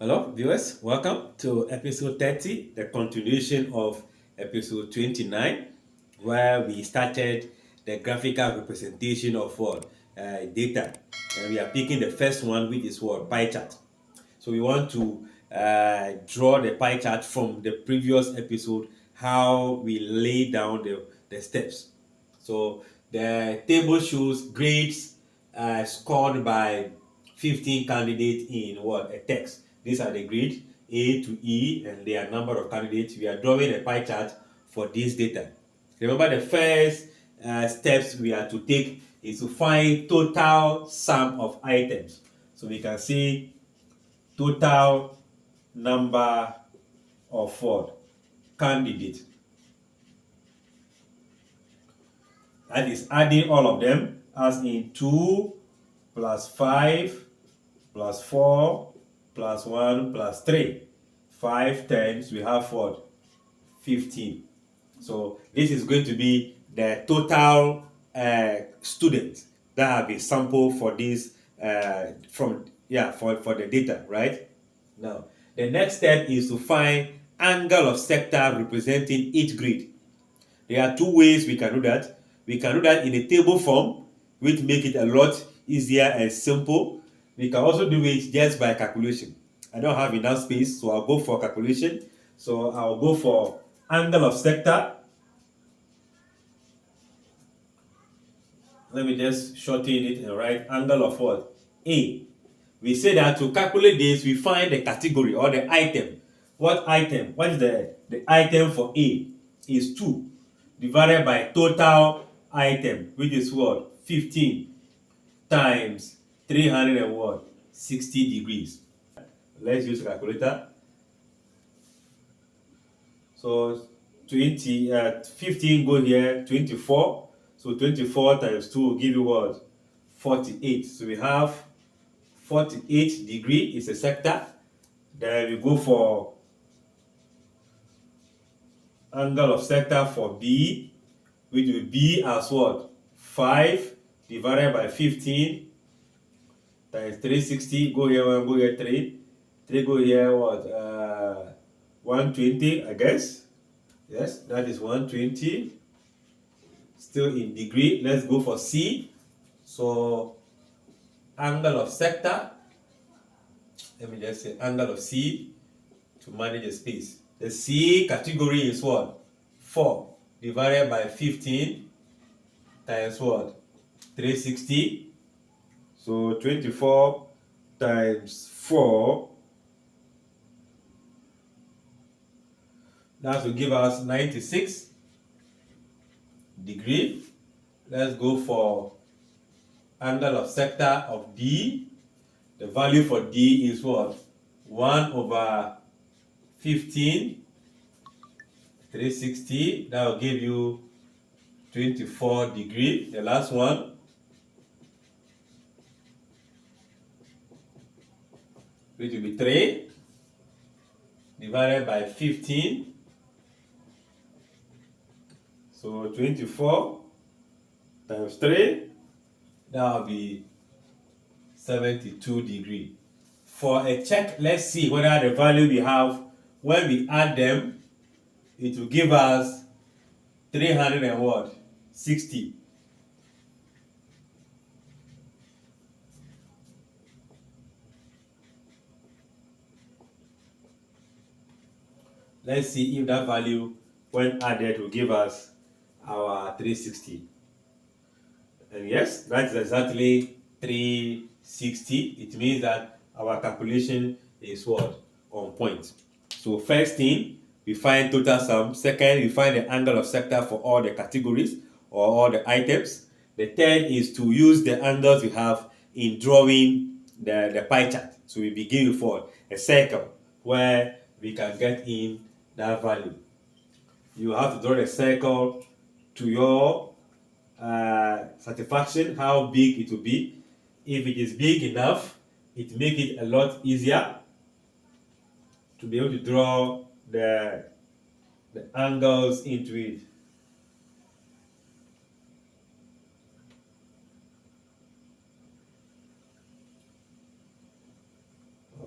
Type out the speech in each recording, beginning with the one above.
Hello, viewers. Welcome to episode 30, the continuation of episode 29, where we started the graphical representation of what data. And we are picking the first one, which is what pie chart. So we want to draw the pie chart from the previous episode, how we lay down the steps. So the table shows grades scored by 15 candidates in what a text. These are the grades A to E, and there are number of candidates. We are drawing a pie chart for this data. Remember, the first steps we are to take is to find total sum of items. So we can see total number of what candidates. That is adding all of them, as in 2 plus 5 plus 4 plus 1 plus 3. 5 times we have what? 15. So this is going to be the total students that have been sampled for this for the data, right? Now the next step is to find angle of sector representing each grid. There are two ways we can do that. We can do that in a table form, which make it a lot easier and simple. We can also do it just by calculation. I don't have enough space, so I'll go for calculation. So I'll go for angle of sector. Let me just shorten it and write angle of what? A. We say that to calculate this, we find the category or the item. What item? What is the item for A? Is 2 divided by total item, which is what? 15 times 300 and what? 60 degrees. Let's use a calculator. So 15 go here, 24. So 24 times 2 will give you what? 48. So we have 48 degree is a sector. Then we go for angle of sector for B, which will be as what? 5 divided by 15 times 360. Go here 1, go here 3. 3 go here what? 120, I guess. Yes, that is 120. Still in degree. Let's go for C. So angle of sector. Let me just say angle of C to manage the space. The C category is what? 4 divided by 15 times what? 360. So 24 times 4. That will give us 96 degree. Let's go for angle of sector of D. The value for D is what? 1 over 15, 360. That will give you 24 degree. The last one, which will be 3 divided by 15. So 24 times 3, that will be 72 degree. For a check, let's see whether the value we have, when we add them, it will give us 300 and what? 60. Let's see if that value, when added, will give us our 360. And yes, that's exactly 360. It means that our calculation is what? On point. So first thing, we find total sum. Second, we find the angle of sector for all the categories or all the items. The third is to use the angles we have in drawing the pie chart. So we begin with what? A circle where we can get in that value. You have to draw the circle to your satisfaction, how big it will be. If it is big enough, it make it a lot easier to be able to draw the angles into it.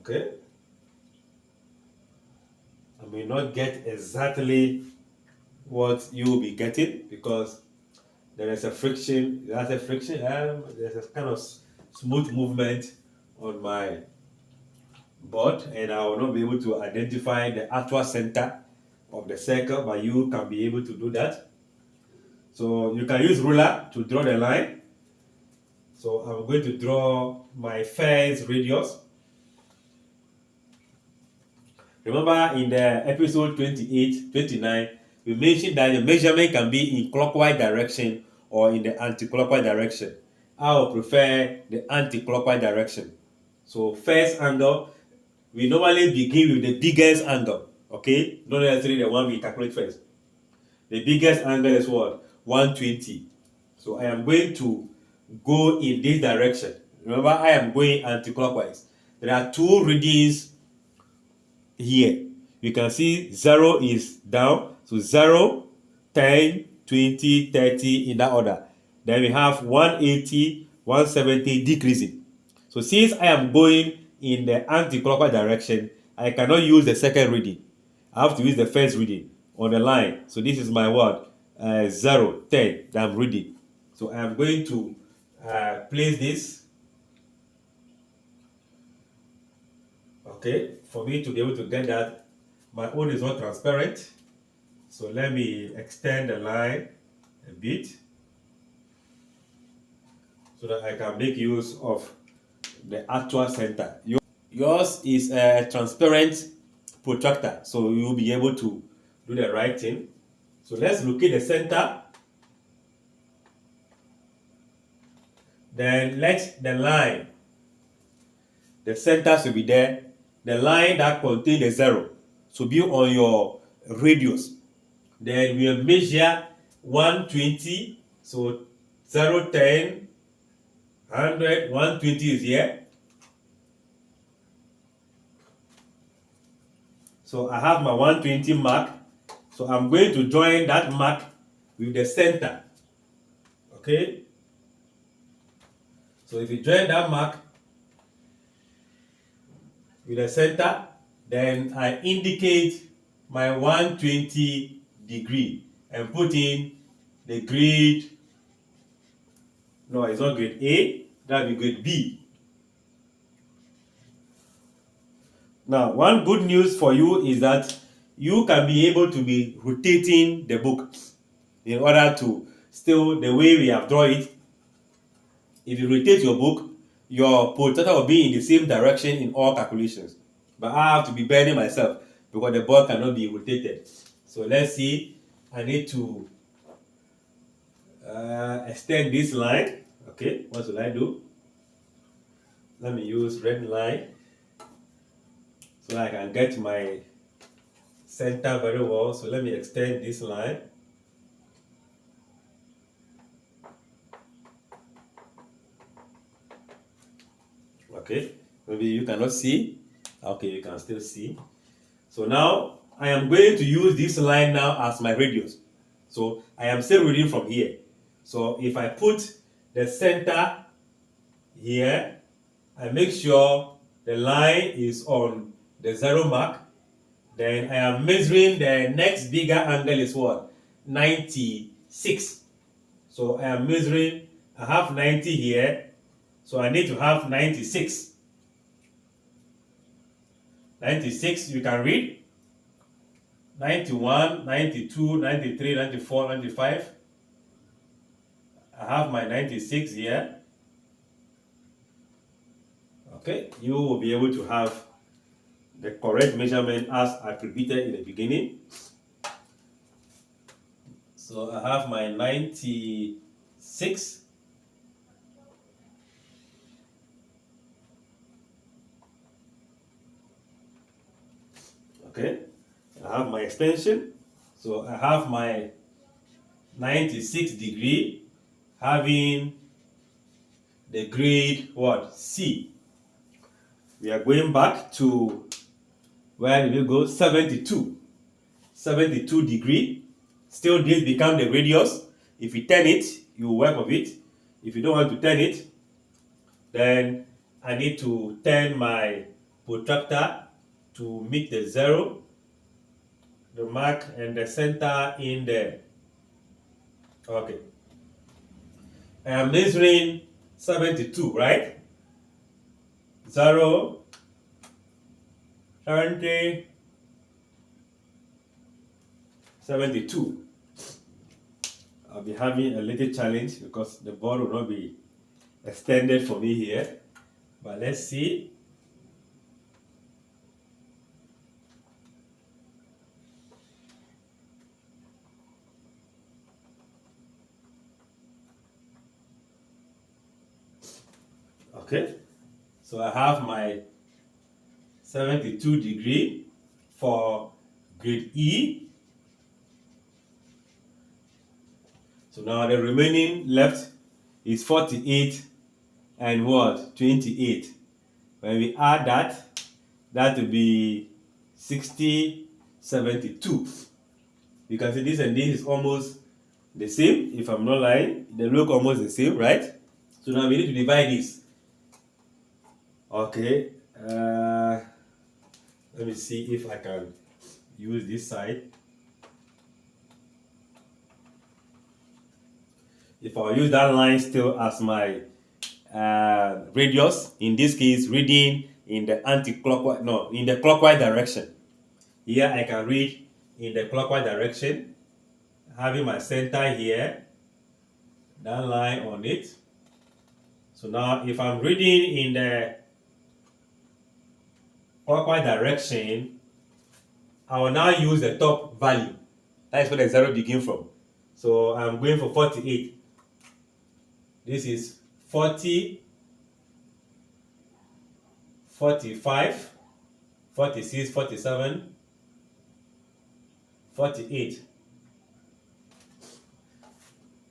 Okay. may not get exactly what you will be getting because there is a friction. There's a friction. There's a kind of smooth movement on my board, and I will not be able to identify the actual center of the circle, but you can be able to do that. So you can use ruler to draw the line. So I'm going to draw my first radius. Remember in the episode 28, 29, we mentioned that the measurement can be in clockwise direction or in the anti-clockwise direction. I will prefer the anti-clockwise direction. So first angle, we normally begin with the biggest angle, okay? Not necessarily the one we calculate first. The biggest angle is what? 120. So I am going to go in this direction. Remember, I am going anti-clockwise. There are two readings here. You can see 0 is down. So 0, 10, 20, 30 in that order. Then we have 180, 170 decreasing. So since I am going in the anti-clockwise direction, I cannot use the second reading. I have to use the first reading on the line. So this is my word, 0, 10 that I'm reading. So I am going to place this, okay, for me to be able to get that. My own is not transparent, so let me extend the line a bit so that I can make use of the actual center. Yours is a transparent protractor, so you'll be able to do the right thing. So let's locate the center. Then let the line, the center should be there. The line that contains the 0 should be on your radius. Then we'll measure 120. So 0, 10, 100, 120 is here. So I have my 120 mark. So I'm going to join that mark with the center. Okay? So if you join that mark with the center, then I indicate my 120 degree and put in the grade. No, it's not grade A, that will be grade B. Now, one good news for you is that you can be able to be rotating the book in order to still, the way we have drawn it. If you rotate your book, your protractor will be in the same direction in all calculations. But I have to be bending myself because the board cannot be rotated. So let's see, I need to extend this line. Okay, what should I do? Let me use red line so I can get my center very well. So let me extend this line. Okay, maybe you cannot see. Okay, you can still see. So now I am going to use this line now as my radius. So I am still reading from here. So if I put the center here, I make sure the line is on the 0 mark. Then I am measuring the next bigger angle is what? 96. So I am measuring, I have 90 here. So I need to have 96. 96, you can read. 91, 92, 93, 94, 95. I have my 96 here. Okay, you will be able to have the correct measurement as attributed in the beginning. So I have my 96. Okay, I have my extension. So I have my 96 degree having the grade what? C. We are going back to, where did we go? 72. 72 degree. Still this become the radius. If you turn it, you work with it. If you don't want to turn it, then I need to turn my protractor to meet the 0. the mark and the center in there. Okay. I am measuring 72, right? 0, 70, 72. I'll be having a little challenge because the board will not be extended for me here. But let's see. Okay, so I have my 72 degree for grade E. So now the remaining left is 48 and what? 28. When we add that, that will be 60, 72. You can see this and this is almost the same. If I'm not lying, they look almost the same, right? So now we need to divide this. Okay, let me see if I can use this side. If I use that line still as my radius, in this case reading in the anti-clockwise, no, in the clockwise direction. Here I can read in the clockwise direction, having my center here, that line on it. So now if I'm reading in the clockwise direction, I will now use the top value. That is where the 0 begins from. So I'm going for 48. This is 40, 45, 46, 47, 48.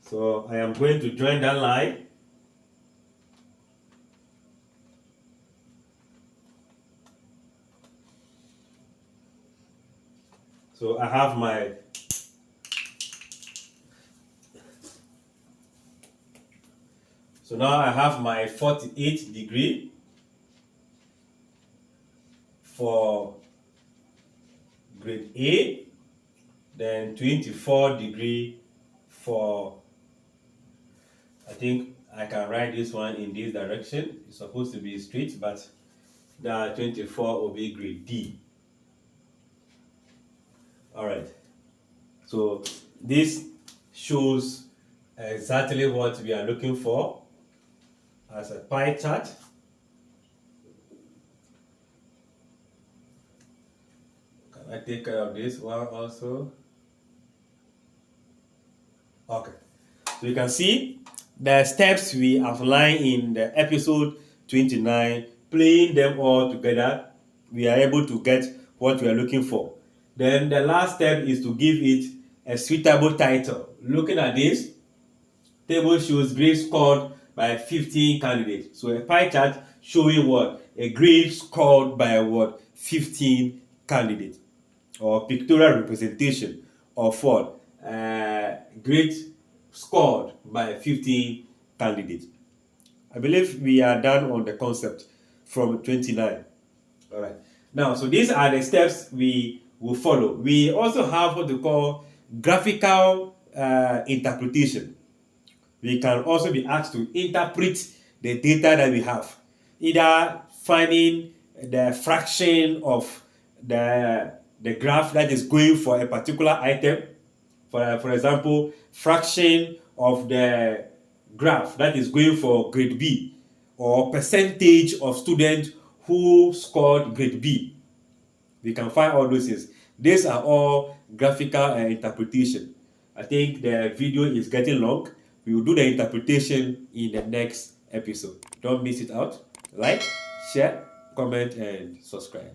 So I am going to join that line. So I have my now I have my 48 degree for grade A, then 24 degree for, I think I can write this one in this direction. It's supposed to be straight, but the 24 will be grade D. Alright, so this shows exactly what we are looking for as a pie chart. Can I take care of this one also? Okay, so you can see the steps we outlined in the episode 29, playing them all together, we are able to get what we are looking for. Then the last step is to give it a suitable title. Looking at this, table shows grades scored by 15 candidates. So a pie chart showing what? A grade scored by what? 15 candidates. Or pictorial representation of what? Grade scored by 15 candidates. I believe we are done on the concept from 29. All right. Now, so these are the steps we will follow. We also have what we call graphical interpretation. We can also be asked to interpret the data that we have, either finding the fraction of the graph that is going for a particular item. For example, fraction of the graph that is going for grade B, or percentage of students who scored grade B. We can find all those things. These are all graphical interpretation. I think the video is getting long. We will do the interpretation in the next episode. Don't miss it out. Like, share, comment, and subscribe.